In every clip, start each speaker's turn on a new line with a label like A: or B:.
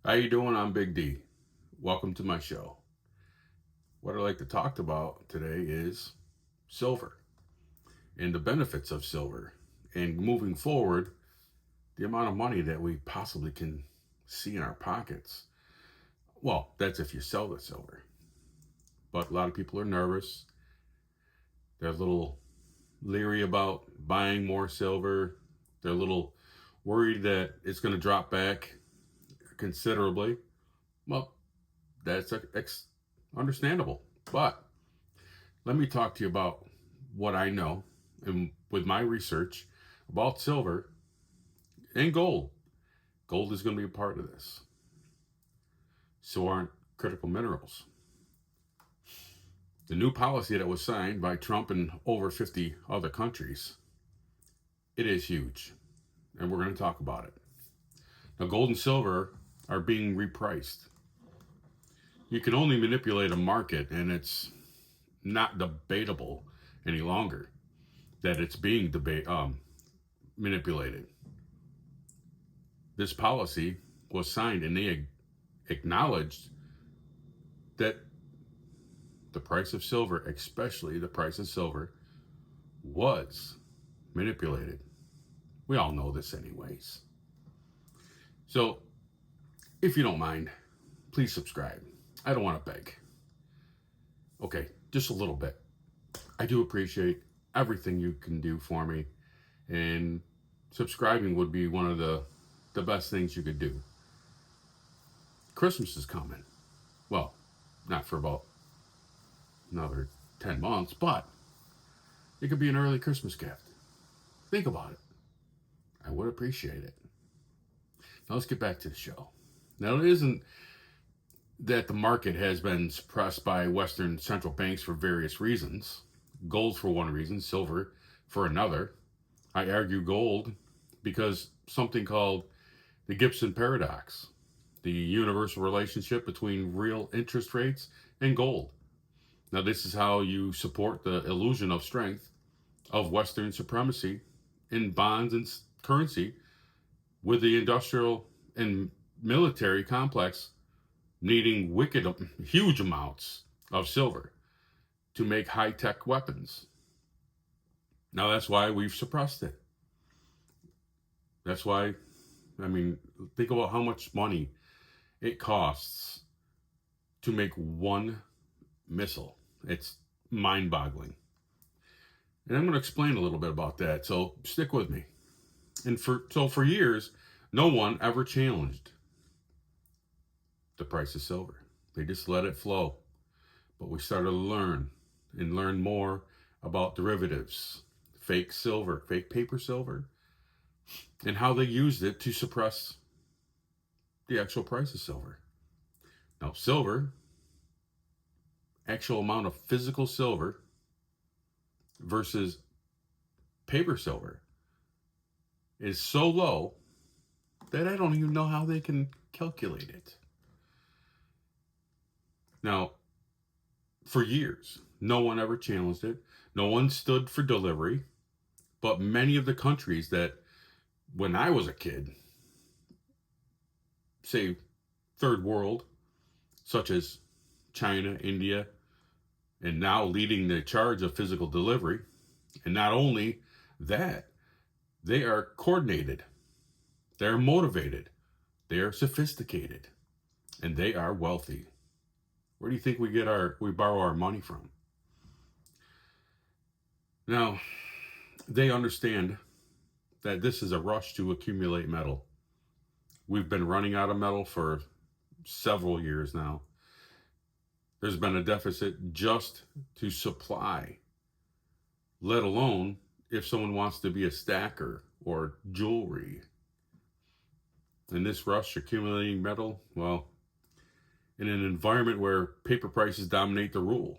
A: How you doing? I'm Big D. Welcome to my show. What I'd like to talk about today is silver and the benefits of silver, and moving forward, the amount of money that we possibly can see in our pockets. Well, that's if you sell the silver. But a lot of people are nervous. They're a little leery about buying more silver. They're a little worried that it's going to drop back considerably. Well, that's understandable. But let me talk to you about what I know and with my research about silver and gold. Gold is going to be a part of this. So aren't critical minerals. The new policy that was signed by Trump and over 50 other countries, it is huge. And we're going to talk about it. Now, gold and silver are being repriced. You can only manipulate a market, and it's not debatable any longer that it's being manipulated. This policy was signed, and they acknowledged that the price of silver, especially the price of silver, was manipulated. We all know this anyways. So, if you don't mind, please subscribe. I don't want to beg. Okay, just a little bit. I do appreciate everything you can do for me, and subscribing would be one of the best things you could do. Christmas is coming. Well, not for about another 10 months, but it could be an early Christmas gift. Think about it. I would appreciate it. Now let's get back to the show. Now, it isn't that the market has been suppressed by Western central banks for various reasons. Gold for one reason, silver for another. I argue gold because something called the Gibson paradox, the universal relationship between real interest rates and gold. Now, this is how you support the illusion of strength of Western supremacy in bonds and currency, with the industrial and military complex needing huge amounts of silver to make high-tech weapons. Now, that's why we've suppressed it. That's why, think about how much money it costs to make one missile. It's mind-boggling. And I'm going to explain a little bit about that, so stick with me. And for years, no one ever challenged the price of silver. They just let it flow. But we started to learn more about derivatives, fake silver, fake paper silver, and how they used it to suppress the actual price of silver. Now, silver, actual amount of physical silver versus paper silver, is so low that I don't even know how they can calculate it. Now, for years, no one ever challenged it. No one stood for delivery. But many of the countries that, when I was a kid, say third world, such as China, India, and now leading the charge of physical delivery, and not only that, they are coordinated, they're motivated, they are sophisticated, and they are wealthy. Where do you think we borrow our money from? Now, they understand that this is a rush to accumulate metal. We've been running out of metal for several years now. There's been a deficit just to supply, let alone if someone wants to be a stacker or jewelry. And this rush accumulating metal, well, in an environment where paper prices dominate the rule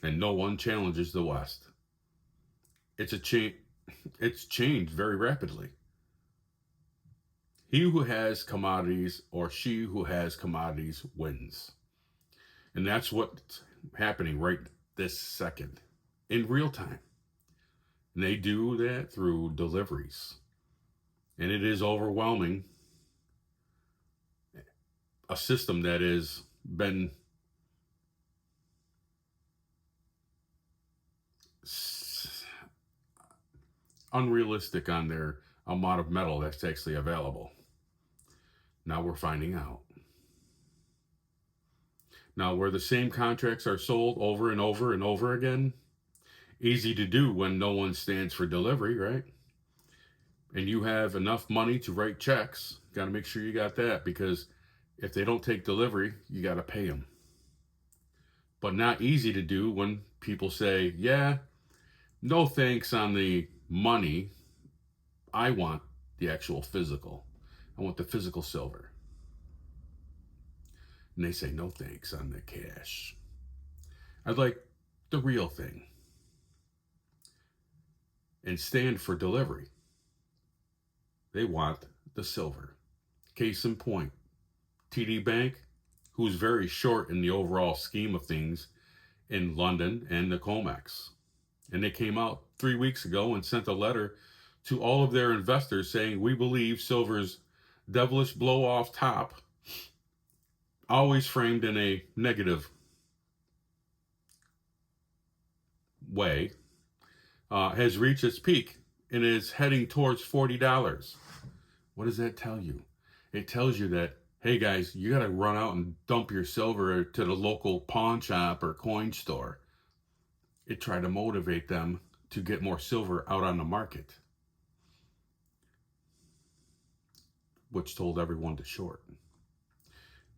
A: and no one challenges the West, it's changed very rapidly. He who has commodities, or she who has commodities, wins. And that's what's happening right this second, in real time. And they do that through deliveries. And it is overwhelming a system that has been unrealistic on their amount of metal that's actually available. Now we're finding out. Now, where the same contracts are sold over and over and over again, easy to do when no one stands for delivery, right? And you have enough money to write checks. Got to make sure you got that, because if they don't take delivery, you got to pay them. But not easy to do when people say, yeah, no thanks on the money. I want the actual physical. I want the physical silver. And they say, no thanks on the cash. I'd like the real thing. And stand for delivery. They want the silver. Case in point, TD Bank, who's very short in the overall scheme of things in London and the COMEX. And they came out 3 weeks ago and sent a letter to all of their investors saying, we believe silver's devilish blow off top, always framed in a negative way, has reached its peak and is heading towards $40. What does that tell you? It tells you that, hey guys, you got to run out and dump your silver to the local pawn shop or coin store. It tried to motivate them to get more silver out on the market, which told everyone to short.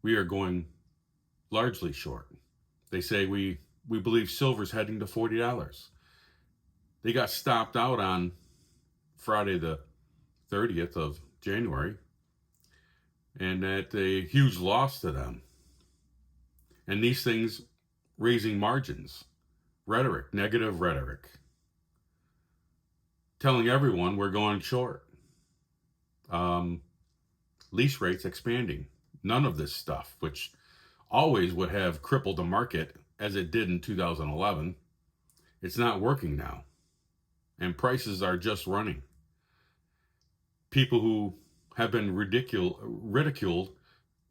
A: We are going largely short. They say we believe silver's heading to $40. They got stopped out on Friday the 30th of January, and at a huge loss to them. And these things raising margins, rhetoric, negative rhetoric, telling everyone we're going short. Lease rates expanding. None of this stuff, which always would have crippled the market as it did in 2011. It's not working now. And prices are just running. People who have been ridiculed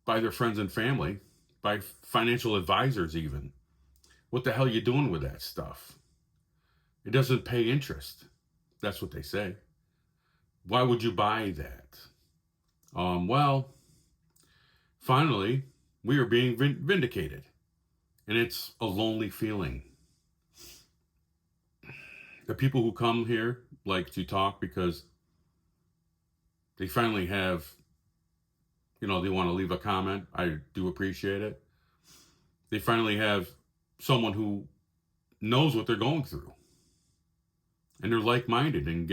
A: by their friends and family, by financial advisors even. What the hell are you doing with that stuff? It doesn't pay interest. That's what they say. Why would you buy that? Well, finally, we are being vindicated. And it's a lonely feeling. The people who come here like to talk because they finally have, they want to leave a comment. I do appreciate it. They finally have someone who knows what they're going through. And they're like-minded and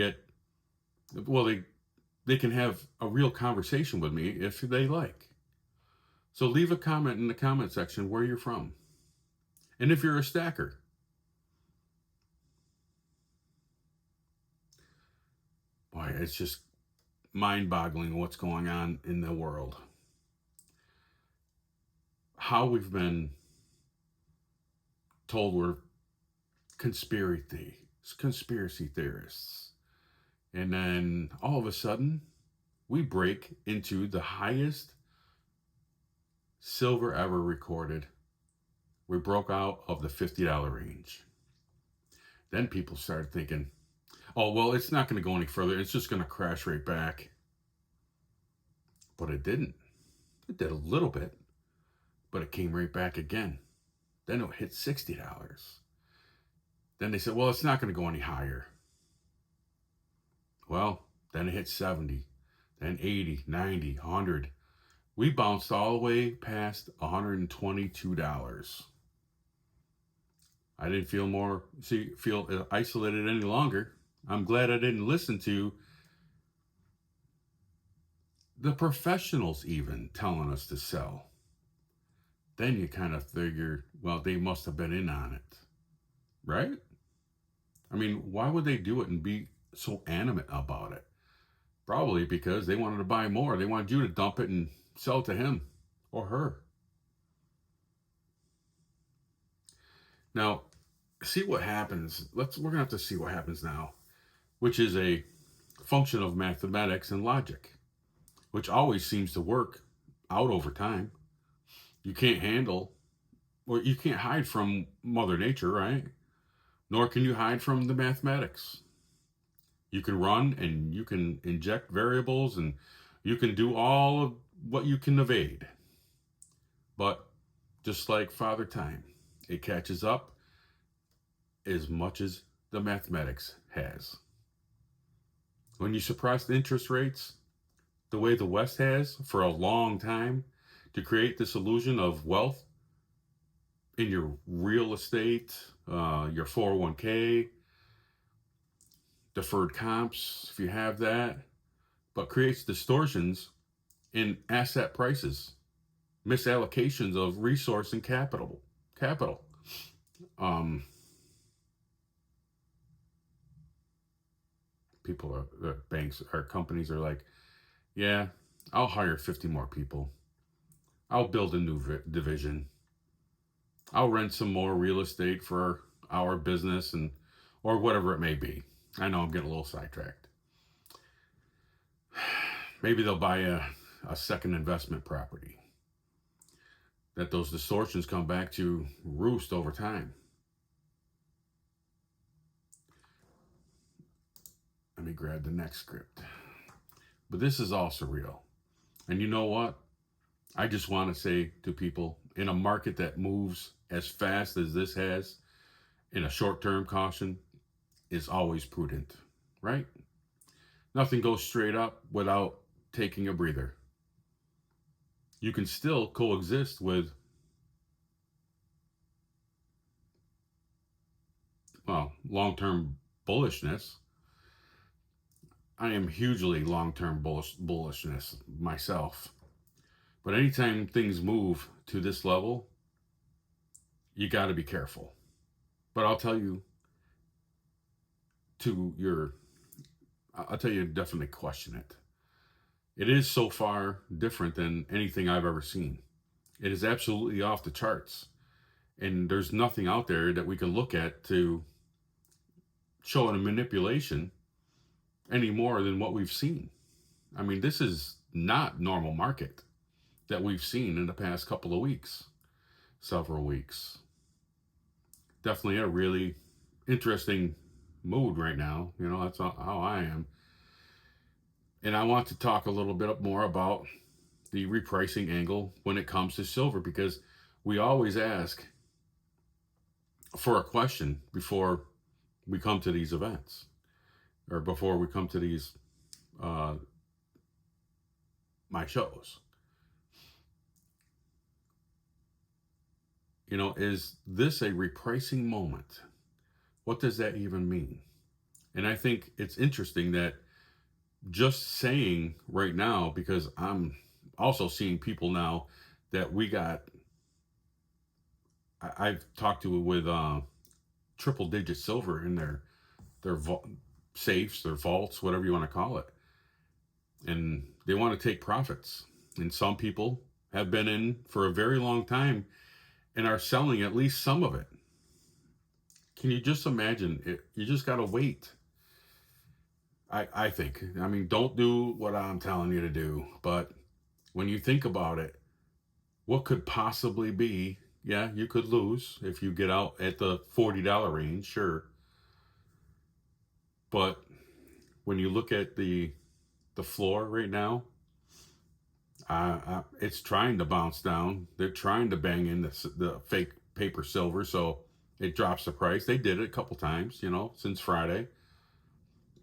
A: they can have a real conversation with me if they like. So leave a comment in the comment section where you're from. And if you're a stacker. Boy, it's just mind-boggling what's going on in the world. How we've been told we're conspiracy theorists. And then all of a sudden, we break into the highest silver ever recorded. We broke out of the $50 range. Then people started thinking, oh, well, it's not going to go any further. It's just going to crash right back. But it didn't. It did a little bit, but it came right back again. Then it hit $60. Then they said, well, it's not going to go any higher. Well, then it hit 70, then 80, 90, 100. We bounced all the way past $122. I didn't feel isolated any longer. I'm glad I didn't listen to the professionals even telling us to sell. Then you kind of figure, well, they must have been in on it, right? I mean, why would they do it and be so animate about it? Probably because they wanted to buy more. They wanted you to dump it and sell it to him or her. Now, see what happens. We're going to have to see what happens now, which is a function of mathematics and logic, which always seems to work out over time. You can't handle, or you can't hide from Mother Nature, right? Nor can you hide from the mathematics. You can run and you can inject variables and you can do all of what you can evade. But just like Father Time, it catches up as much as the mathematics has. When you suppress interest rates the way the West has for a long time to create this illusion of wealth in your real estate, your 401k, deferred comps, if you have that, but creates distortions in asset prices, misallocations of resource and capital. Capital. Um, People are, the banks or companies are like, yeah, I'll hire 50 more people. I'll build a new division. I'll rent some more real estate for our business and or whatever it may be. I know I'm getting a little sidetracked. Maybe they'll buy a second investment property. That those distortions come back to roost over time. Let me grab the next script. But this is all surreal. And you know what? I just want to say to people, in a market that moves as fast as this has, in a short-term caution is always prudent, right? Nothing goes straight up without taking a breather. You can still coexist with, well, long-term bullishness. I am hugely long-term bullishness myself. But anytime things move to this level, you got to be careful. But I'll tell you definitely question it. It is so far different than anything I've ever seen. It is absolutely off the charts. And there's nothing out there that we can look at to show a manipulation any more than what we've seen. I mean, this is not normal market that we've seen in the past couple of weeks, several weeks. Definitely a really interesting mood right now. You know, that's how I am. And I want to talk a little bit more about the repricing angle when it comes to silver, because we always ask for a question before we come to these events or before we come to these my shows. You know, is this a repricing moment? What does that even mean? And I think it's interesting that just saying right now, because I'm also seeing people now that we got, I've talked to with triple digit silver in their safes, their vaults, whatever you want to call it. And they want to take profits. And some people have been in for a very long time and are selling at least some of it. Can you just imagine it? You just got to wait. I think. I mean, don't do what I'm telling you to do. But when you think about it, what could possibly be? Yeah, you could lose if you get out at the $40 range, sure. But when you look at the floor right now, it's trying to bounce down. They're trying to bang in the fake paper silver, so it drops the price. They did it a couple times, you know, since Friday,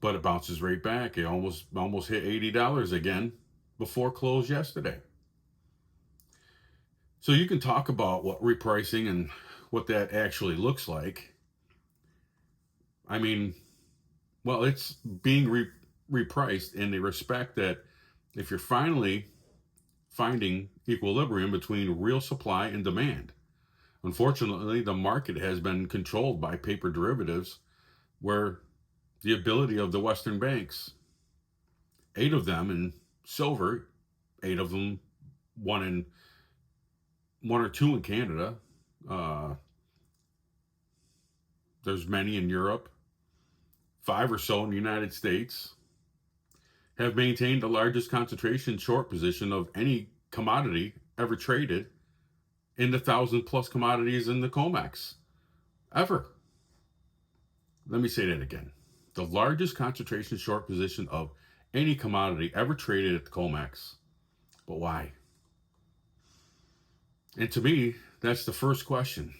A: but it bounces right back. It almost hit $80 again before close yesterday. So you can talk about what repricing and what that actually looks like. I mean, well, it's being repriced in the respect that if you're finally finding equilibrium between real supply and demand. Unfortunately, the market has been controlled by paper derivatives, where the ability of the Western banks, 8 of them in silver, 8 of them, one or two in Canada. There's many in Europe, 5 or so in the United States, have maintained the largest concentration short position of any commodity ever traded in the 1,000+ commodities in the COMEX ever. Let me say that again. The largest concentration short position of any commodity ever traded at the COMEX. But why? And to me, that's the first question.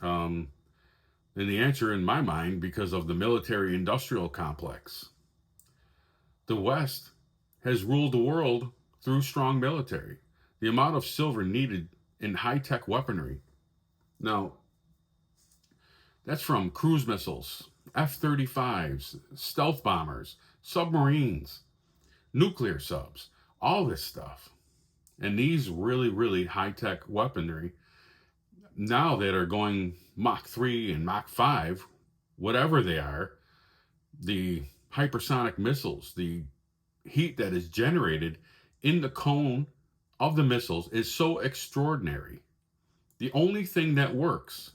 A: And the answer in my mind, because of the military industrial complex. The West has ruled the world through strong military. The amount of silver needed in high-tech weaponry. Now, that's from cruise missiles, F-35s, stealth bombers, submarines, nuclear subs, all this stuff. And these really, really high-tech weaponry, now that are going Mach 3 and Mach 5, whatever they are, the hypersonic missiles, the heat that is generated in the cone of the missiles is so extraordinary. The only thing that works,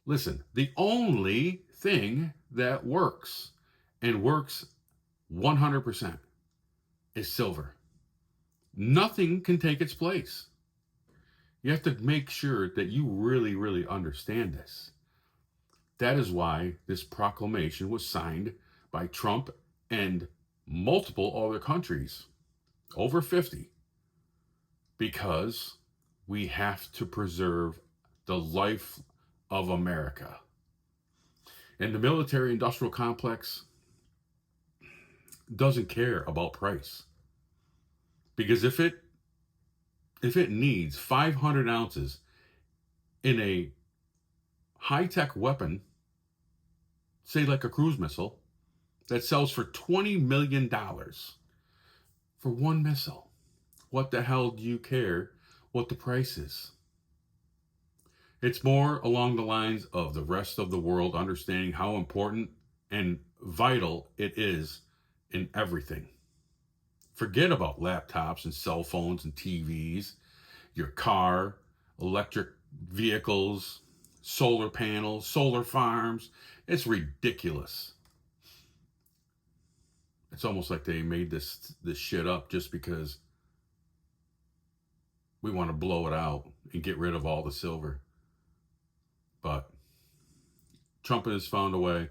A: listen, the only thing that works and works 100% is silver. Nothing can take its place. You have to make sure that you really, really understand this. That is why this proclamation was signed by Trump and multiple other countries, over 50, because we have to preserve the life of America. And the military industrial complex doesn't care about price. Because if it needs 500 ounces in a high-tech weapon, say like a cruise missile, that sells for $20 million for one missile, what the hell do you care what the price is? It's more along the lines of the rest of the world understanding how important and vital it is in everything. Forget about laptops and cell phones and TVs, your car, electric vehicles, solar panels, solar farms. It's ridiculous. It's almost like they made this shit up just because we want to blow it out and get rid of all the silver. But Trump has found a way.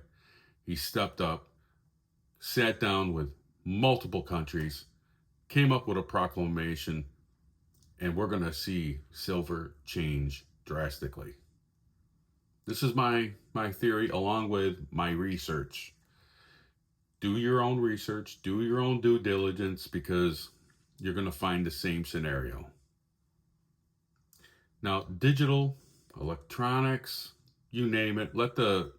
A: He stepped up, sat down with multiple countries, came up with a proclamation, and we're going to see silver change drastically. This is my theory along with my research. Do your own research, do your own due diligence, because you're going to find the same scenario. Now, digital, electronics, you name it, let that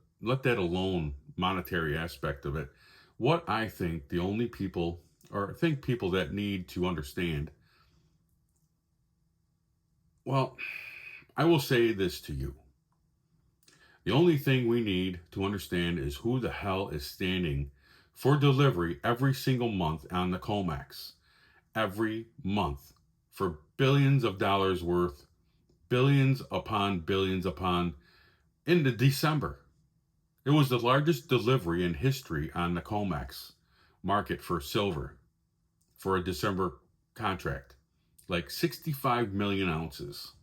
A: alone, monetary aspect of it. What I think the only people, or I think people that need to understand, well, I will say this to you. The only thing we need to understand is who the hell is standing for delivery every single month on the COMEX. Every month for billions of dollars worth, billions upon into December. It was the largest delivery in history on the COMEX market for silver for a December contract, like 65 million ounces.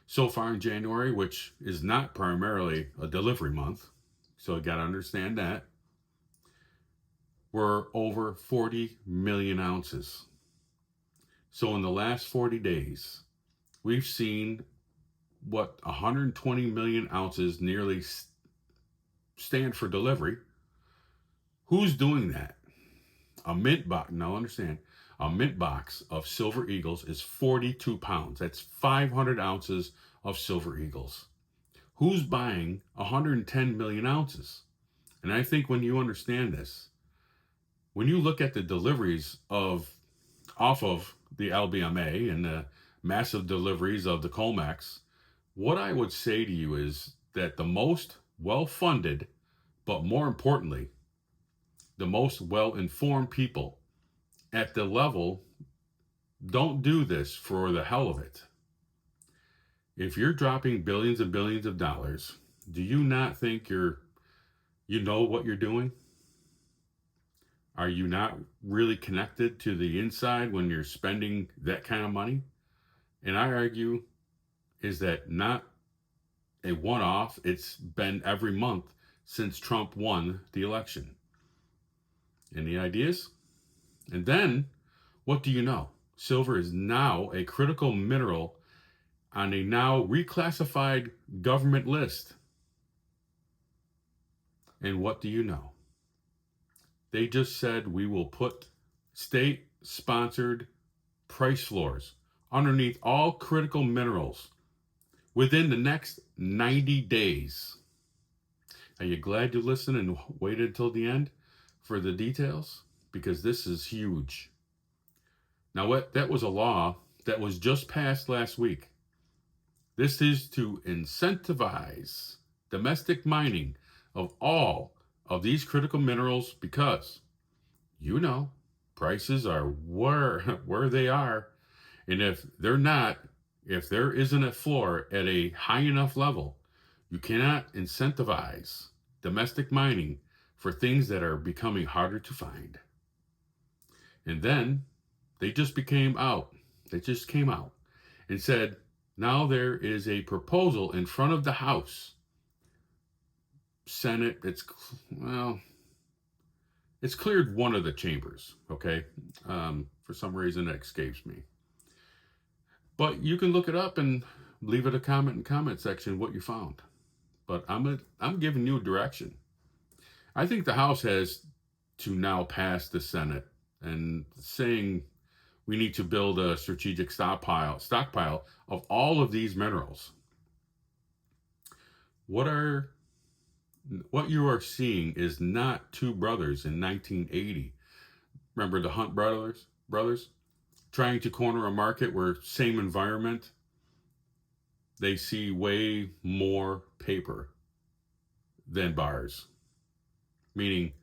A: So far in January, which is not primarily a delivery month, so you got to understand that, we're over 40 million ounces. So in the last 40 days, we've seen 120 million ounces nearly stand for delivery. Who's doing that? A mint box, now understand, a mint box of Silver Eagles is 42 pounds. That's 500 ounces of Silver Eagles. Who's buying 110 million ounces? And I think when you understand this, when you look at the deliveries off of the LBMA and the massive deliveries of the COMEX, what I would say to you is that the most well-funded, but more importantly, the most well-informed people at the level don't do this for the hell of it. If you're dropping billions and billions of dollars, do you not think you know what you're doing? Are you not really connected to the inside when you're spending that kind of money? And I argue is that not a one-off. It's been every month since Trump won the election. Any ideas? And then, what do you know? Silver is now a critical mineral on a now reclassified government list. And what do you know? They just said we will put state-sponsored price floors underneath all critical minerals within the next 90 days. Are you glad you listened and waited until the end for the details? Because this is huge. Now, that was a law that was just passed last week. This is to incentivize domestic mining of all of these critical minerals because, prices are where they are. And if there isn't a floor at a high enough level, you cannot incentivize domestic mining for things that are becoming harder to find. And then they just came out and said, now there is a proposal in front of the House, Senate. It's cleared one of the chambers, okay? For some reason it escapes me. But you can look it up and leave it a comment in the comment section what you found. But I'm giving you a direction. I think the House has to now pass the Senate and saying we need to build a strategic stockpile of all of these minerals. What you are seeing is not two brothers in 1980. Remember the Hunt brothers trying to corner a market where same environment, they see way more paper than bars. Meaning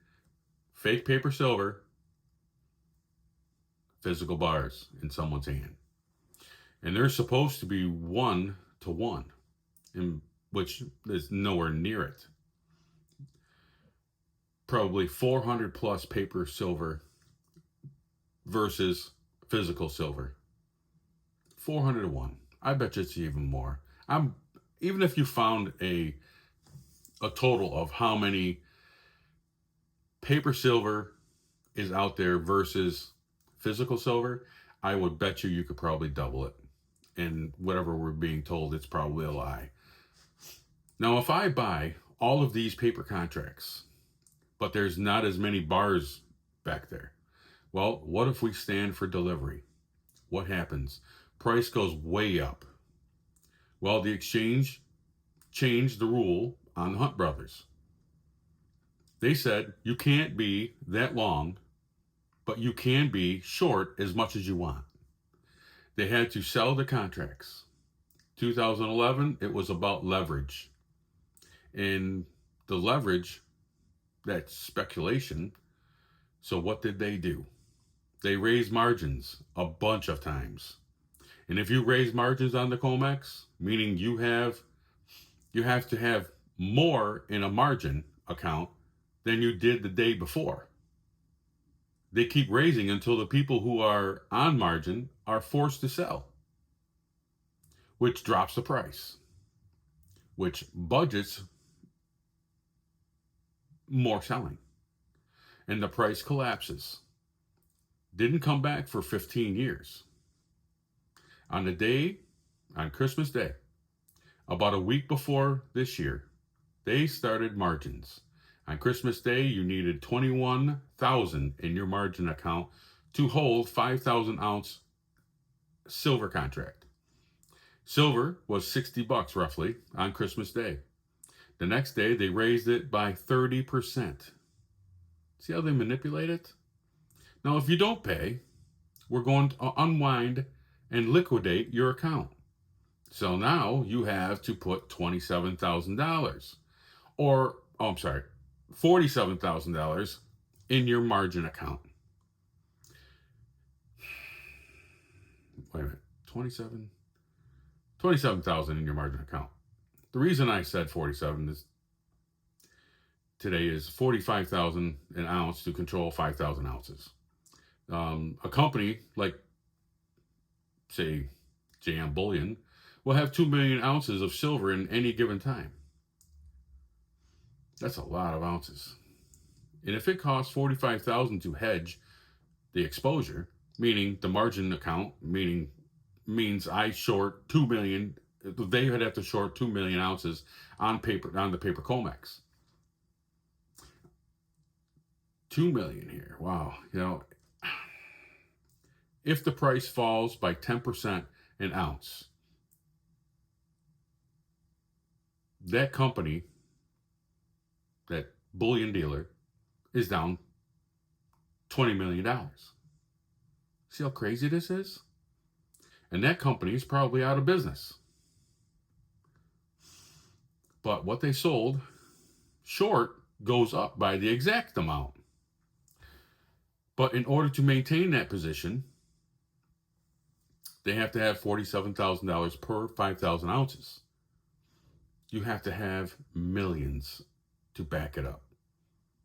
A: fake paper silver, physical bars in someone's hand. And they're supposed to be 1-to-1, which is nowhere near it. Probably 400 plus paper silver versus physical silver. 400-to-1. I bet you it's even more. Even if you found a total of how many paper silver is out there versus physical silver, I would bet you could probably double it. And whatever we're being told, it's probably a lie. Now, if I buy all of these paper contracts, but there's not as many bars back there, well, what if we stand for delivery? What happens? Price goes way up. Well, the exchange changed the rule on the Hunt brothers. They said you can't be that long, but you can be short as much as you want. They had to sell the contracts. 2011, it was about leverage. And the leverage, that's speculation. So what did they do? They raised margins a bunch of times. And if you raise margins on the COMEX, meaning you have to have more in a margin account than you did the day before. They keep raising until the people who are on margin are forced to sell, which drops the price, which budgets more selling, and the price collapses. Didn't come back for 15 years. On Christmas Day, about a week before this year, they started margins. On Christmas Day, you needed $21,000 in your margin account to hold 5,000 ounce silver contract. Silver was $60 roughly on Christmas Day. The next day, they raised it by 30%. See how they manipulate it? Now, if you don't pay, we're going to unwind and liquidate your account. So now you have to put $27,000 $47,000 in your margin account. Wait a minute, 27,000 in your margin account. The reason I said 47 is today is 45,000 an ounce to control 5,000 ounces. A company like, say, JM Bullion will have 2 million ounces of silver in any given time. That's a lot of ounces. And if it costs $45,000 to hedge the exposure, meaning the margin account, means I short 2 million, they would have to short 2 million ounces on the paper COMEX. 2 million here. Wow. If the price falls by 10% an ounce, that company, that bullion dealer, is down $20 million. See how crazy this is? And that company is probably out of business. But what they sold short goes up by the exact amount. But in order to maintain that position, they have to have $47,000 per 5,000 ounces. You have to have millions to back it up.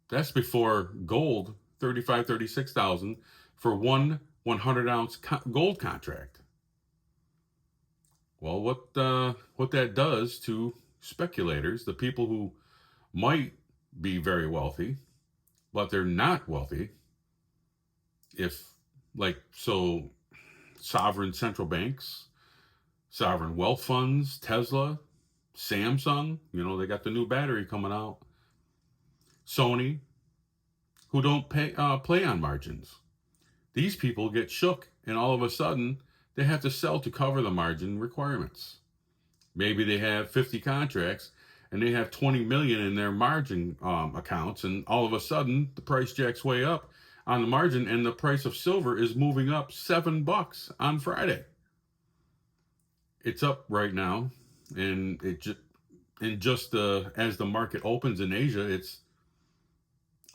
A: That's before gold, 35, 36,000 for one 100-ounce gold contract. Well, what that does to speculators, the people who might be very wealthy, but they're not wealthy, sovereign central banks, sovereign wealth funds, Tesla, Samsung, they got the new battery coming out, Sony, who don't play on margins. These people get shook, and all of a sudden, they have to sell to cover the margin requirements. Maybe they have 50 contracts, and they have 20 million in their margin accounts, and all of a sudden, the price jacks way up on the margin, and the price of silver is moving up $7 on Friday. It's up right now, and as the market opens in Asia, it's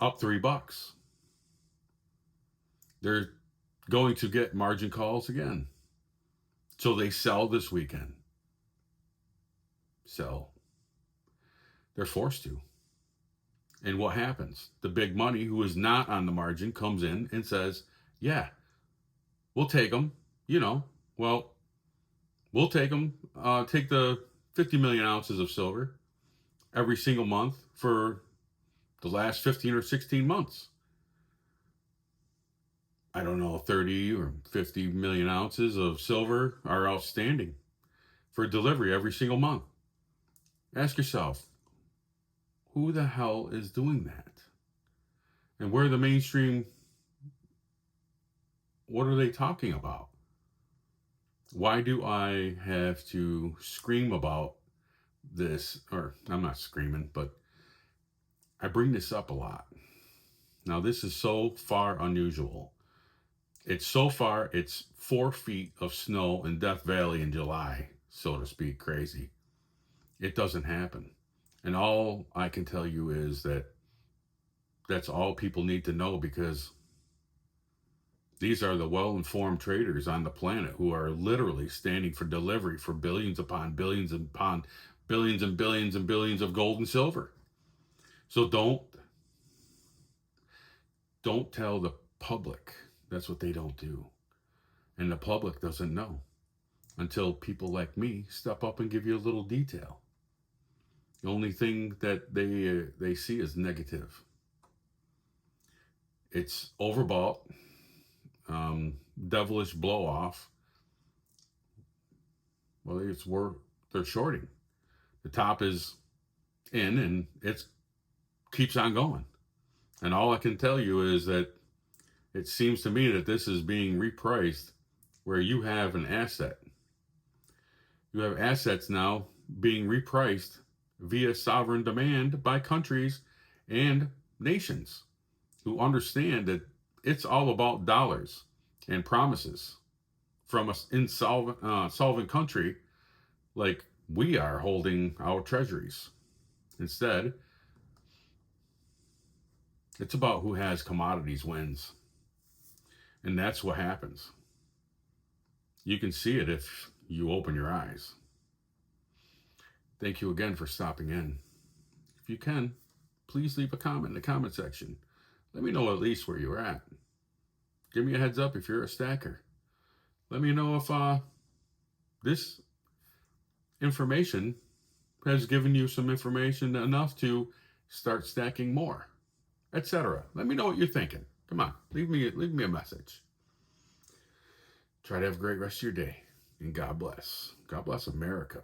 A: up $3. They're going to get margin calls again. So they sell this weekend. Sell. They're forced to. And what happens? The big money, who is not on the margin, comes in and says, yeah, we'll take them. We'll take them. Take the 50 million ounces of silver every single month for the last 15 or 16 months. I don't know, 30 or 50 million ounces of silver are outstanding for delivery every single month. Ask yourself, who the hell is doing that? And where the mainstream, what are they talking about? Why do I have to scream about this? Or I'm not screaming, but I bring this up a lot. Now, this is so far unusual. It's 4 feet of snow in Death Valley in July, so to speak, crazy. It doesn't happen. And all I can tell you is that's all people need to know, because these are the well-informed traders on the planet who are literally standing for delivery for billions upon billions upon billions and billions and billions of gold and silver. So don't tell the public. That's what they don't do. And the public doesn't know until people like me step up and give you a little detail. The only thing that they see is negative. It's overbought, devilish blow off. Well, they're shorting. The top is in, and it keeps on going. And all I can tell you is that it seems to me that this is being repriced, where you have an asset. You have assets now being repriced via sovereign demand by countries and nations who understand that it's all about dollars and promises from an solvent country like we are holding our treasuries. Instead, it's about who has commodities wins. And that's what happens. You can see it if you open your eyes. Thank you again for stopping in. If you can, please leave a comment in the comment section. Let me know at least where you're at. Give me a heads up if you're a stacker. Let me know if this information has given you some information enough to start stacking more, etc. Let me know what you're thinking. Come on, leave me a message. Try to have a great rest of your day, and God bless. God bless America.